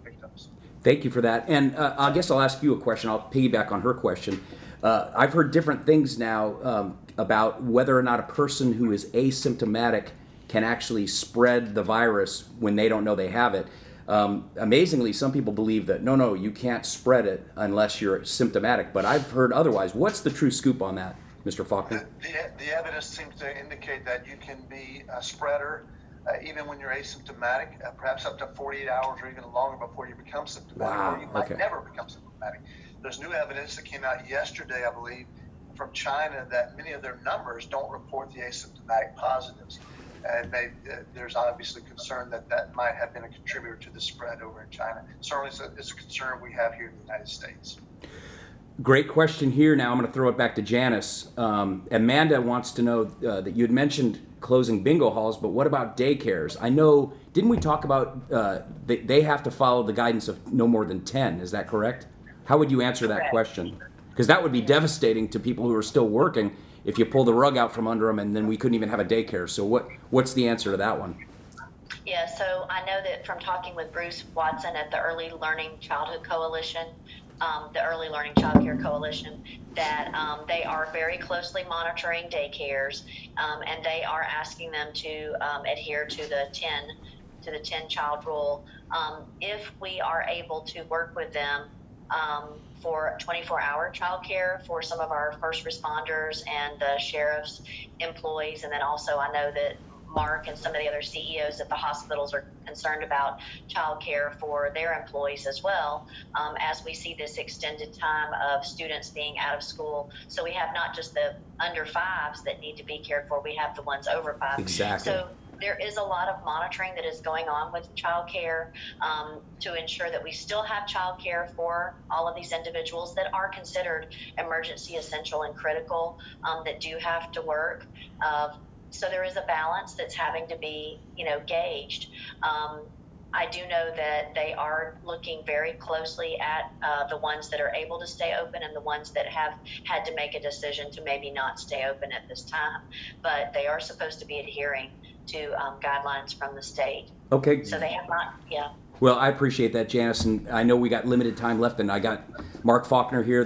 victims. Thank you for that. And I guess I'll ask you a question. I'll piggyback on her question. I've heard different things now about whether or not a person who is asymptomatic can actually spread the virus when they don't know they have it. Amazingly, some people believe that, no, you can't spread it unless you're symptomatic. But I've heard otherwise. What's the true scoop on that, Mr. Faulkner? The evidence seems to indicate that you can be a spreader even when you're asymptomatic, perhaps up to 48 hours or even longer before you become symptomatic. Wow. Or you might never become symptomatic. There's new evidence that came out yesterday, I believe, from China that many of their numbers don't report the asymptomatic positives. And there's obviously concern that that might have been a contributor to the spread over in China. Certainly it's a concern we have here in the United States. Great question here. Now I'm going to throw it back to Janice. Amanda wants to know that you had mentioned closing bingo halls, but what about daycares? I know, didn't we talk about they have to follow the guidance of no more than 10? Is that correct? How would you answer that question? Because that would be devastating to people who are still working if you pull the rug out from under them and then we couldn't even have a daycare. So what's the answer to that one? Yeah, so I know that from talking with Bruce Watson at the Early Learning Childhood Coalition, the Early Learning Child Care Coalition, that they are very closely monitoring daycares, and they are asking them to adhere to the 10 child rule. If we are able to work with them for 24-hour childcare for some of our first responders and the sheriff's employees, and then also I know that Mark and some of the other CEOs at the hospitals are concerned about childcare for their employees as well, as we see this extended time of students being out of school. So we have not just the under fives that need to be cared for, we have the ones over five. Exactly. So there is a lot of monitoring that is going on with childcare to ensure that we still have childcare for all of these individuals that are considered emergency essential and critical, that do have to work. So there is a balance that's having to be, gauged. I do know that they are looking very closely at the ones that are able to stay open and the ones that have had to make a decision to maybe not stay open at this time. But they are supposed to be adhering to guidelines from the state. Okay. So they have not, Well, I appreciate that, Janice, and I know we got limited time left, and I got Mark Faulkner here.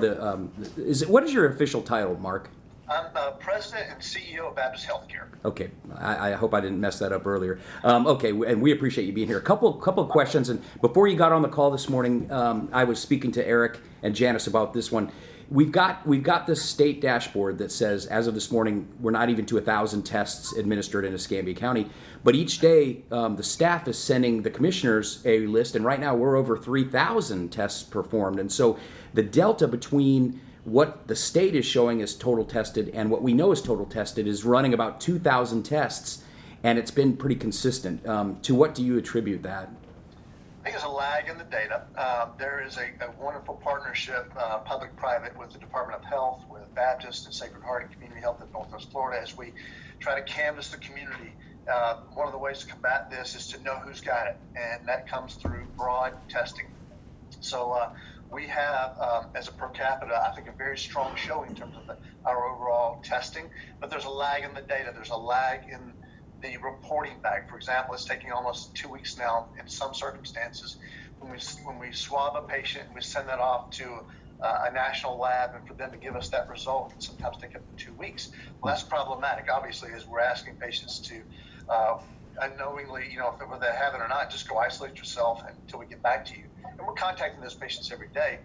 What is your official title, Mark? I'm President and CEO of Baptist Healthcare. Okay, I hope I didn't mess that up earlier. Okay, and we appreciate you being here. A couple of questions, and before you got on the call this morning, I was speaking to Eric and Janice about this one. We've got this state dashboard that says, as of this morning, we're not even to 1,000 tests administered in Escambia County. But each day, the staff is sending the commissioners a list, and right now we're over 3,000 tests performed. And so the delta between what the state is showing as total tested and what we know is total tested is running about 2,000 tests, and it's been pretty consistent. To what do you attribute that? I think there's a lag in the data. There is a wonderful partnership, public-private, with the Department of Health, with Baptist and Sacred Heart and Community Health in Northwest Florida as we try to canvass the community. One of the ways to combat this is to know who's got it, and that comes through broad testing. So we have, as a per capita, I think a very strong showing in terms of our overall testing, but there's a lag in the data. There's a lag in the reporting back. For example, it's taking almost 2 weeks now in some circumstances. When we swab a patient and we send that off to a national lab, and for them to give us that result can sometimes take up to 2 weeks. Well, that's problematic, obviously, as we're asking patients to unknowingly, whether they have it or not, just go isolate yourself until we get back to you. And we're contacting those patients every day.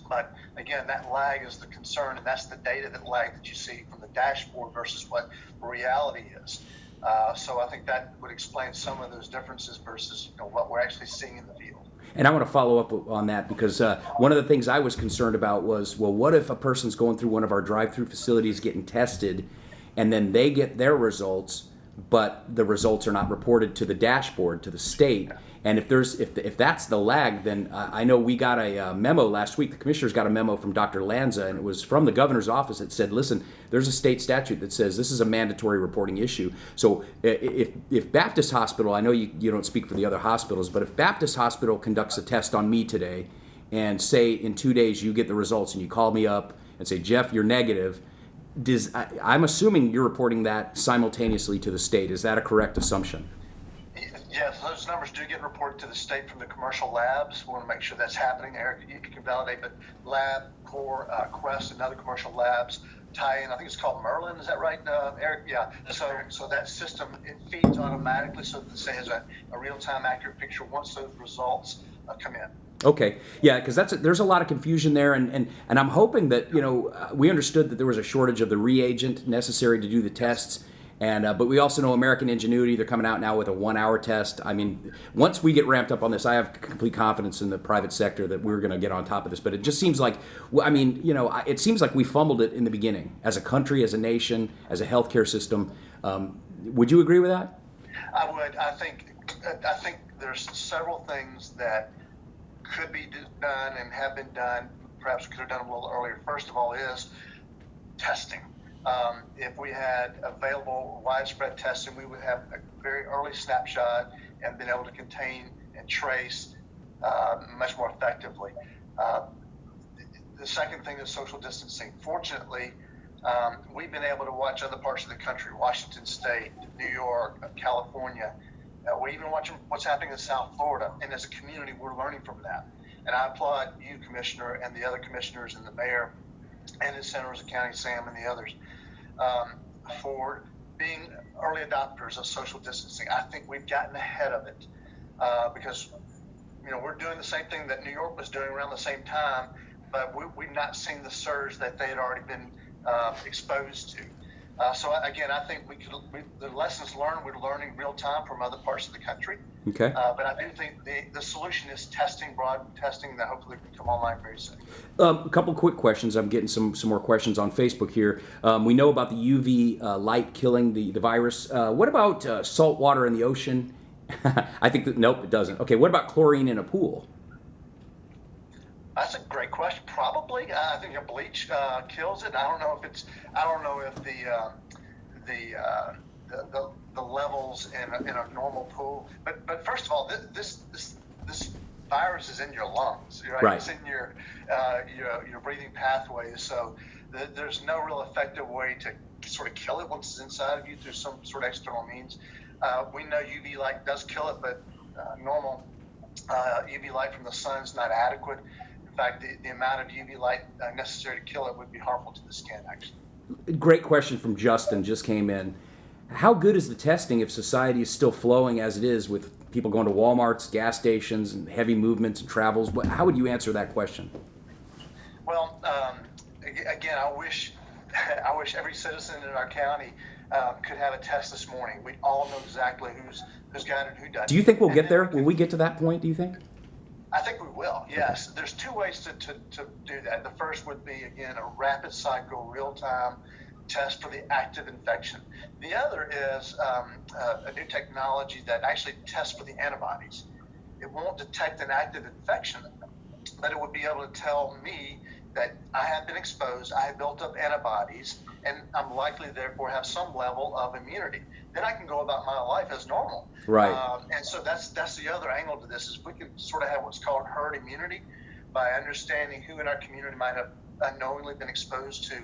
But again, that lag is the concern, and that's the data that you see from the dashboard versus what reality is. So I think that would explain some of those differences versus what we're actually seeing in the field. And I want to follow up on that because one of the things I was concerned about was, well, what if a person's going through one of our drive-through facilities getting tested, and then they get their results, but the results are not reported to the dashboard, to the state. And if that's the lag, then I know we got a memo last week. The commissioners got a memo from Dr. Lanza, and it was from the governor's office that said, listen, there's a state statute that says this is a mandatory reporting issue. So if Baptist Hospital, I know you don't speak for the other hospitals, but if Baptist Hospital conducts a test on me today and say in 2 days you get the results and you call me up and say, Jeff, you're negative, I'm assuming you're reporting that simultaneously to the state. Is that a correct assumption? Yes, those numbers do get reported to the state from the commercial labs. We want to make sure that's happening. Eric, you can validate, but LabCorp, Quest, and other commercial labs tie in. I think it's called Merlin. Is that right, Eric? Yeah. So that system, it feeds automatically so that the state has a real-time accurate picture once those results come in. Okay, yeah, because there's a lot of confusion there, and I'm hoping that we understood that there was a shortage of the reagent necessary to do the tests, But we also know American Ingenuity, they're coming out now with a 1-hour test. I mean, once we get ramped up on this, I have complete confidence in the private sector that we're going to get on top of this. But it just seems like, I mean, you know, it seems like we fumbled it in the beginning as a country, as a nation, as a healthcare system. Would you agree with that? I would. I think there's several things that could be done and have been done. Perhaps we could have done a little earlier. First of all, is testing. If we had available widespread testing, we would have a very early snapshot and been able to contain and trace much more effectively. The second thing is social distancing. Fortunately, we've been able to watch other parts of the country, Washington State, New York, California. We're even watching what's happening in South Florida. And as a community, we're learning from that. And I applaud you, Commissioner, and the other commissioners and the mayor and the senators of County Sam and the others for being early adopters of social distancing. I think we've gotten ahead of it because, you know, we're doing the same thing that New York was doing around the same time, but we've not seen the surge that they had already been exposed to. So again, I think the lessons learned, we're learning real time from other parts of the country. Okay. But I do think the solution is testing, broad testing, that hopefully can come online very soon. A couple quick questions. I'm getting some more questions on Facebook here. We know about the UV light killing the virus. What about salt water in the ocean? I think nope, it doesn't. Okay, what about chlorine in a pool? That's a great question. Probably, I think a bleach kills it. I don't know if the levels in a normal pool. But first of all, this virus is in your lungs, right? Right. It's in your breathing pathways. So there's no real effective way to sort of kill it once it's inside of you through some sort of external means. We know UV light does kill it, but normal UV light from the sun is not adequate. In fact, the amount of UV light necessary to kill it would be harmful to the skin, actually. Great question from Justin, just came in. How good is the testing if society is still flowing as it is with people going to Walmarts, gas stations, and heavy movements and travels? How would you answer that question? Well, again, I wish every citizen in our county could have a test this morning. We all know exactly who's got it and who doesn't. Do you think we'll get there? Will we get to that point, do you think? I think we will, yes. There's two ways to do that. The first would be, again, a rapid cycle, real-time test for the active infection. The other is a new technology that actually tests for the antibodies. It won't detect an active infection, but it would be able to tell me that I have been exposed, I have built up antibodies, and I'm likely therefore have some level of immunity. Then I can go about my life as normal. Right. And so that's the other angle to this, is we can sort of have what's called herd immunity by understanding who in our community might have unknowingly been exposed to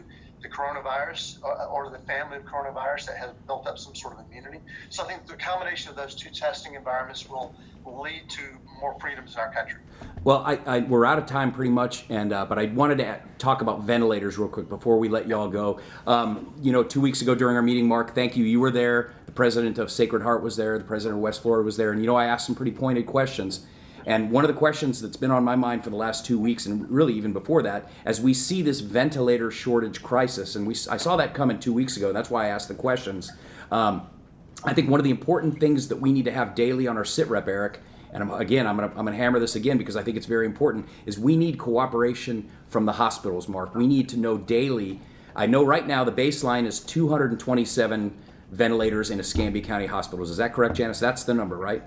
the coronavirus or the family of coronavirus that has built up some sort of immunity. So I think the combination of those two testing environments will lead to more freedoms in our country. Well, we're out of time pretty much, but I wanted to talk about ventilators real quick before we let you all go. 2 weeks ago during our meeting, Mark, thank you. You were there. The president of Sacred Heart was there. The president of West Florida was there. And, I asked some pretty pointed questions. And one of the questions that's been on my mind for the last 2 weeks, and really even before that, as we see this ventilator shortage crisis, and I saw that coming 2 weeks ago. That's why I asked the questions. I think one of the important things that we need to have daily on our SITREP, Eric, and I'm gonna hammer this again because I think it's very important, is we need cooperation from the hospitals, Mark. We need to know daily. I know right now the baseline is 227 ventilators in Escambia County hospitals. Is that correct, Janice? That's the number, right?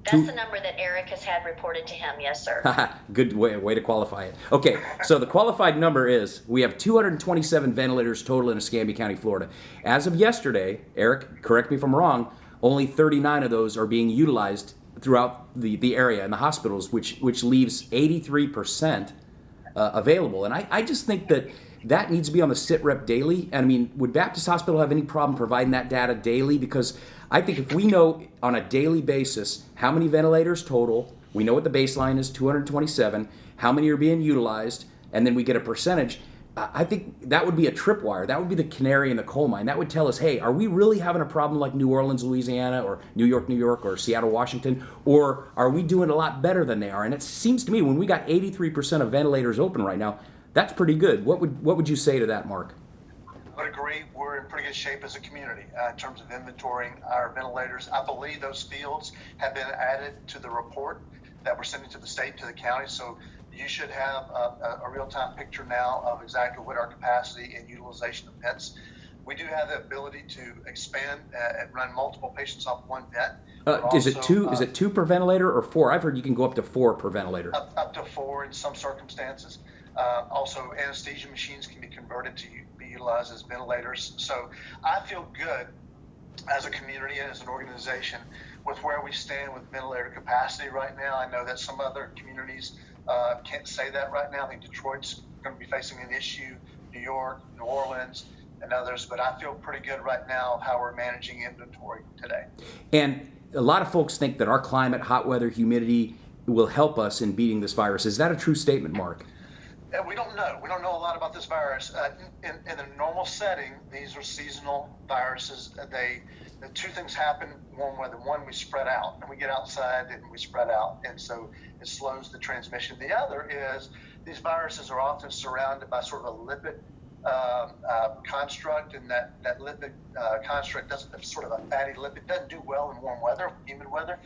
That's the number that Eric has had reported to him, yes, sir. Good way to qualify it. Okay, so the qualified number is we have 227 ventilators total in Escambia County, Florida. As of yesterday, Eric, correct me if I'm wrong, only 39 of those are being utilized throughout the area and the hospitals, which leaves 83% available. And I just think that needs to be on the SITREP daily. And I mean, would Baptist Hospital have any problem providing that data daily? Because I think if we know on a daily basis how many ventilators total, we know what the baseline is, 227, how many are being utilized, and then we get a percentage, I think that would be a tripwire. That would be the canary in the coal mine. That would tell us, hey, are we really having a problem like New Orleans, Louisiana, or New York, or Seattle, Washington, or are we doing a lot better than they are? And it seems to me when we got 83% of ventilators open right now, that's pretty good. What would you say to that, Mark? would agree we're in pretty good shape as a community in terms of inventorying our ventilators. I believe those fields have been added to the report that we're sending to the state, to the county. So you should have a real-time picture now of exactly what our capacity and utilization of vents. We do have the ability to expand and run multiple patients off one vent. Is it two? Is it 2 per ventilator or 4? I've heard you can go up to 4 per ventilator. Up to 4 in some circumstances. Also, anesthesia machines can be converted to be utilized as ventilators. So I feel good as a community and as an organization with where we stand with ventilator capacity right now. I know that some other communities can't say that right now. I think Detroit's going to be facing an issue, New York, New Orleans, and others, but I feel pretty good right now of how we're managing inventory today. And a lot of folks think that our climate, hot weather, humidity will help us in beating this virus. Is that a true statement, Mark? We don't know. We don't know a lot about this virus. In a normal setting, these are seasonal viruses. The 2 things happen warm weather. One, we spread out, and we get outside and we spread out, and so it slows the transmission. The other is these viruses are often surrounded by sort of a lipid construct, and that lipid construct doesn't, sort of a fatty lipid, doesn't do well in warm weather, humid weather.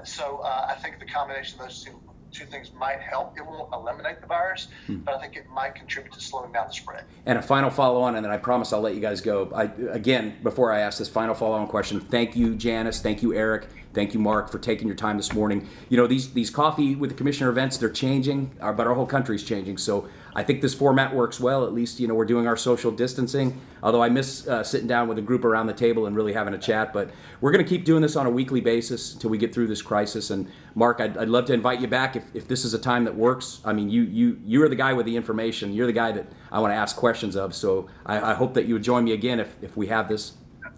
So I think the combination of those two things might help. It won't eliminate the virus, but I think it might contribute to slowing down the spread. And a final follow-on, and then I promise I'll let you guys go. Again, before I ask this final follow-on question, thank you, Janice. Thank you, Eric. Thank you, Mark, for taking your time this morning. You know, these Coffee with the Commissioner events, they're changing, but our whole country's changing. So I think this format works well. At least, you know, we're doing our social distancing, although I miss sitting down with a group around the table and really having a chat. But we're going to keep doing this on a weekly basis until we get through this crisis. And Mark, I'd love to invite you back if this is a time that works. I mean, you're the guy with the information. You're the guy that I want to ask questions of. So I hope that you would join me again if we have this,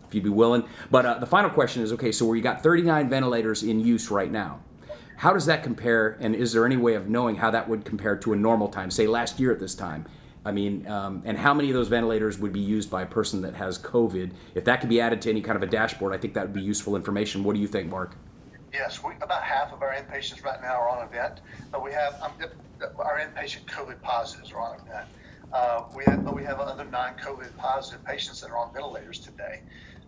if you'd be willing. But the final question is, okay, so where you got 39 ventilators in use right now, how does that compare, and is there any way of knowing how that would compare to a normal time, say last year at this time? I mean, and how many of those ventilators would be used by a person that has COVID? If that could be added to any kind of a dashboard, I think that would be useful information. What do you think, Mark? Yes, about half of our inpatients right now are on a vent, but we have our inpatient COVID positives are on a vent. We have other non-COVID positive patients that are on ventilators today.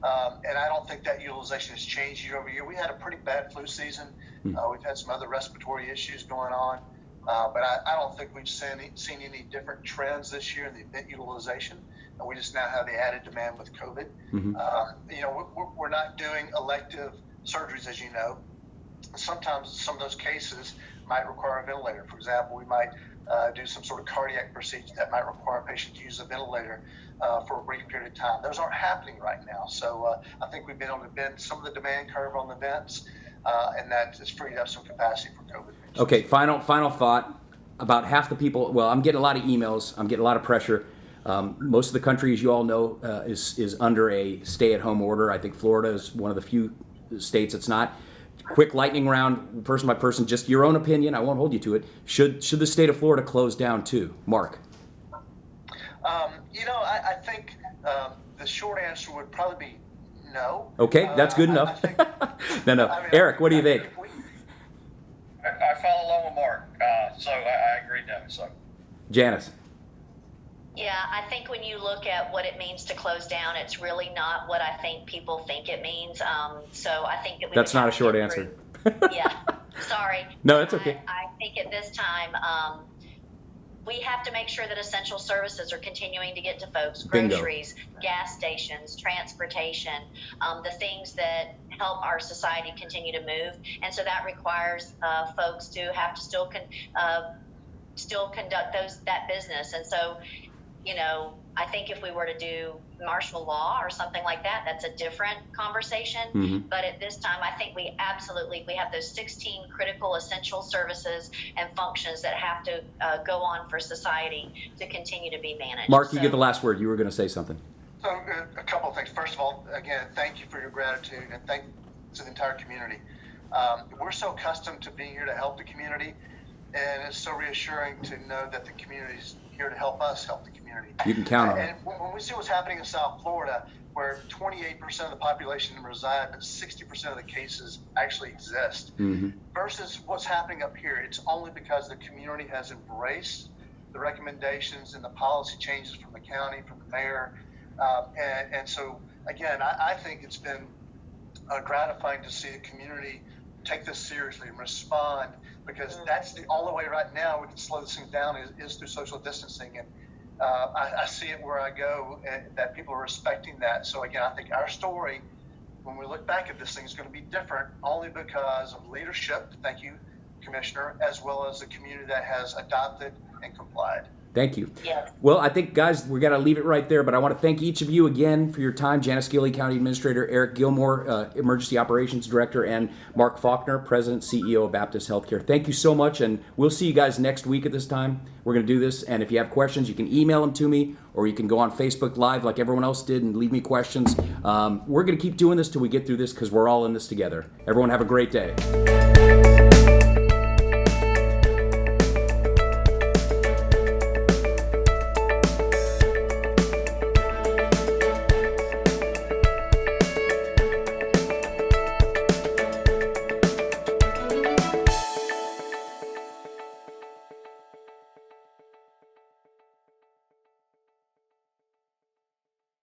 And I don't think that utilization has changed year over year. We had a pretty bad flu season. We've had some other respiratory issues going on. But I don't think we've seen any different trends this year in the vent utilization. And we just now have the added demand with COVID. You know, we're not doing elective surgeries, as you know. Sometimes some of those cases might require a ventilator. For example, we might do some sort of cardiac procedure that might require a patient to use a ventilator for a brief period of time. Those aren't happening right now. So I think we've been able to bend some of the demand curve on the vents, and that has freed up some capacity for COVID patients. Okay, final thought. About half the people, well, I'm getting a lot of emails. I'm getting a lot of pressure. Most of the country, as you all know, is under a stay-at-home order. I think Florida is one of the few states it's not. Quick lightning round, person by person, just your own opinion. I won't hold you to it. Should the state of Florida close down too? Mark? You know, I think the short answer would probably be no. Okay, that's good enough. I think, No. I mean, Eric, what do you think? I follow along with Mark, so I agree, no. So Janice? Yeah, I think when you look at what it means to close down, it's really not what I think people think it means. So I think that that's not a short answer. Yeah, sorry. No, it's okay. I think at this time, we have to make sure that essential services are continuing to get to folks. Bingo. Groceries, gas stations, transportation, the things that help our society continue to move. And so that requires folks to have to still conduct that business. And so, you know, I think if we were to do martial law or something like that, that's a different conversation. But at this time, I think we have those 16 critical essential services and functions that have to go on for society to continue to be managed. Mark, you get the last word. You were going to say something. So a couple of things. First of all, again, thank you for your gratitude, and thank to the entire community. We're so accustomed to being here to help the community, and it's so reassuring to know that the community's here to help us help the community. You can count on it. And when we see what's happening in South Florida, where 28% of the population reside, but 60% of the cases actually exist, versus what's happening up here, it's only because the community has embraced the recommendations and the policy changes from the county, from the mayor. And so, again, I think it's been gratifying to see the community take this seriously and respond, because that's the only way right now we can slow this thing down is through social distancing. And I see it where I go, and that people are respecting that. So again, I think our story, when we look back at this thing, is going to be different only because of leadership. Thank you, Commissioner, as well as the community that has adopted and complied. Thank you. Yes. Well, I think, guys, we got to leave it right there, but I want to thank each of you again for your time. Janice Gilley, County Administrator, Eric Gilmore, Emergency Operations Director, and Mark Faulkner, President, CEO of Baptist Healthcare. Thank you so much, and we'll see you guys next week at this time. We're going to do this, and if you have questions, you can email them to me, or you can go on Facebook Live like everyone else did and leave me questions. We're going to keep doing this till we get through this, because we're all in this together. Everyone have a great day.